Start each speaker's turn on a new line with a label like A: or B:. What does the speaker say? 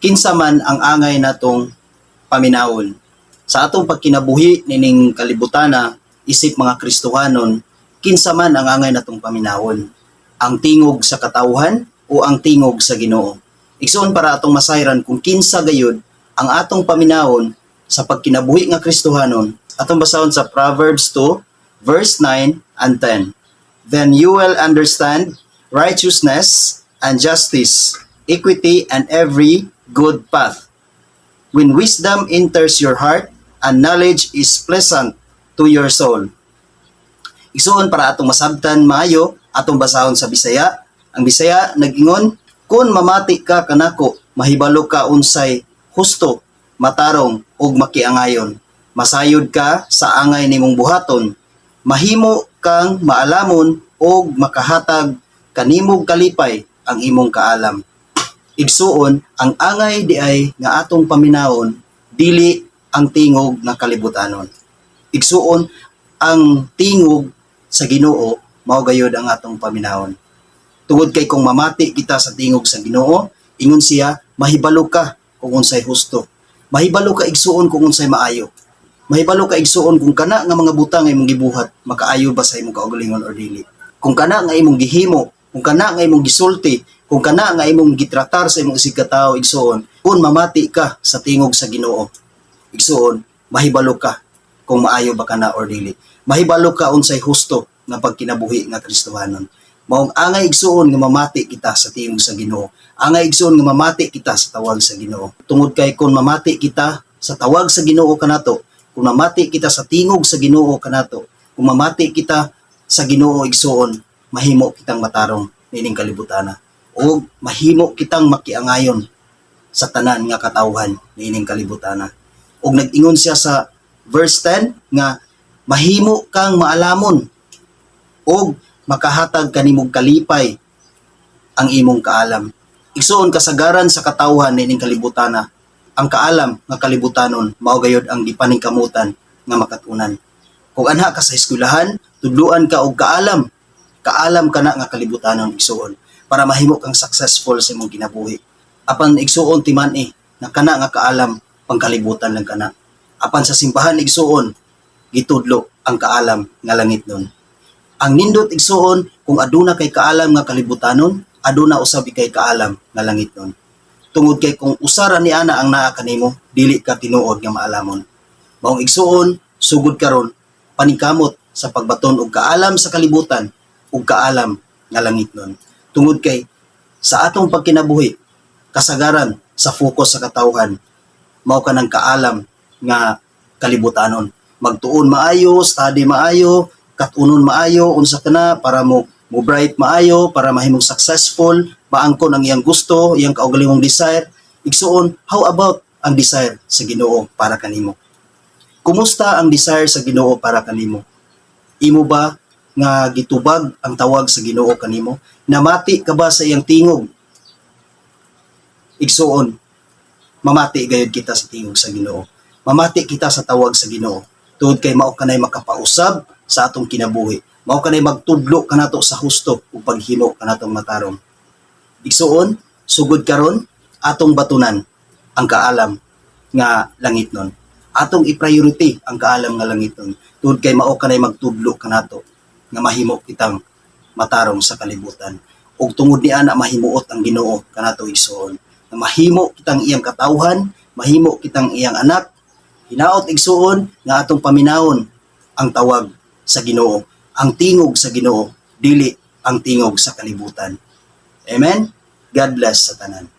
A: kinsa man ang angay natong paminawon. Sa atong pagkinabuhi nining kalibutana, isip mga Kristohanon, kinsa man ang angay natong paminawon. Ang tingog sa katawhan o ang tingog sa Ginoo. Igsoon para atong masayran kung kinsa gayud ang atong paminawon sa pagkinabuhi nga Kristohanon. Atong basahon sa Proverbs 2 verse 9 and 10. Then you will understand righteousness and justice, equity, and every good path. When wisdom enters your heart, and knowledge is pleasant to your soul. Igsoon para atong masabtan maayo, atong basahon sa Bisaya. Ang Bisaya nag-ingon, kung mamati ka kanako, mahibalo ka unsay husto, matarong, ug makiangayon. Masayod ka sa angay nimong buhaton, mahimo kang maalamon ug makahatag kanimong kalipay ang imong kaalam. Igsuon, ang angay di ay nga atong paminawon, dili ang tingog nga kalibutanon. Igsuon, ang tingog sa Ginoo mao gayud ang atong paminawon. Tungod kay kung mamati kita sa tingog sa Ginoo, ingon siya, mahibalo ka kung unsay husto. Mahibalo ka igsuon kung unsay maayo. Mahibalo ka igsuon kung kana nga mga butang nga imong gibuhat, makaayo ba sa imong kaugalingon or dili. Kung kana nga imong gihimo, kung kana nga imong gisulti, kung kana nga imong gitratar sa imong isig ka tawo igsuon, kung mamati ka sa tingog sa Ginoo, igsuon, mahibalo ka kung maayo ba kana or dili. Mahibalo ka unsay husto nga pagkinabuhi nga Kristohanon. Maong angay igsuon nga mamati kita sa tingog sa Ginoo. Angay igsuon nga mamati kita sa tawag sa Ginoo. Tungod kay kung mamati kita sa tawag sa Ginoo kanato, kung mamati kita sa tingog sa Ginoo kanato, kung mamati kita sa Ginoo igsuon, mahimo kitang matarong nining kalibutana. O mahimo kitang makiangayon sa tanan nga katawhan nining kalibutana. Og nag-ingon siya sa verse 10 nga mahimo kang maalamon og makahatag kanimong kalipay ang imong kaalam. Igsuon kasagaran sa katawhan nining kalibutana, ang kaalam nga kalibutanon mao gayud ang gipaningkamutan nga makatunan. Kung anha ka sa eskwelahan, tudluan ka og kaalam kana nga kalibutanon igsuon para mahimo kang successful sa imong kinabuhi. Apan igsuon timan na kana nga kaalam pangkalibutan lang kana. Apan sa simbahan igsuon gitudlo ang kaalam nga langit nun. Ang nindot igsuon kung aduna kay kaalam nga kalibutanon, aduna usab kay kaalam nga langit nun. Tungod kay kung usara ni ana ang naa kanimo, dili ka tinuod nga maalamon. Maong igsuon sugod karon paningkamot sa pagbaton og kaalam sa kalibutan ug kaalam nga langit nun. Tungod kay sa atong pagkinabuhi, kasagaran sa focus sa katawhan, mao kanang kaalam nga kalibutanon. Magtuon maayo, study maayo, katunon maayo, unsa kana para mo bright maayo, para mahimong successful, maangkon ang iyang gusto, iyang kaugalingong desire. Igsuon, how about ang desire sa Ginoo para kanimo? Kumusta ang desire sa Ginoo para kanimo? Imo ba nga gitubag ang tawag sa Ginoo kanimo? Namati ka ba sa iyang tingog? Igsuon, mamati gayud kita sa tingog sa Ginoo. Mamati kita sa tawag sa Ginoo. Tungod kay mao kanay makapausab sa atong kinabuhi. Mao kanay magtudlo kanato sa husto ug paghimo kanatong matarong. Igsuon, sugod karon atong batunan ang kaalam nga langit nun. Atong i-priority ang kaalam nga langit nun. Tungod kay mao kanay magtudlo kanato nga mahimo kitang matarong sa kalibutan. Ug tungod ni ana mahimuot ang Ginoo kanato igsuon. Na mahimo kitang iyang katawhan, mahimo kitang iyang anak. Hinaot igsuon nga atong paminawon ang tawag sa Ginoo, ang tingog sa Ginoo, dili ang tingog sa kalibutan. Amen. God bless sa tanan.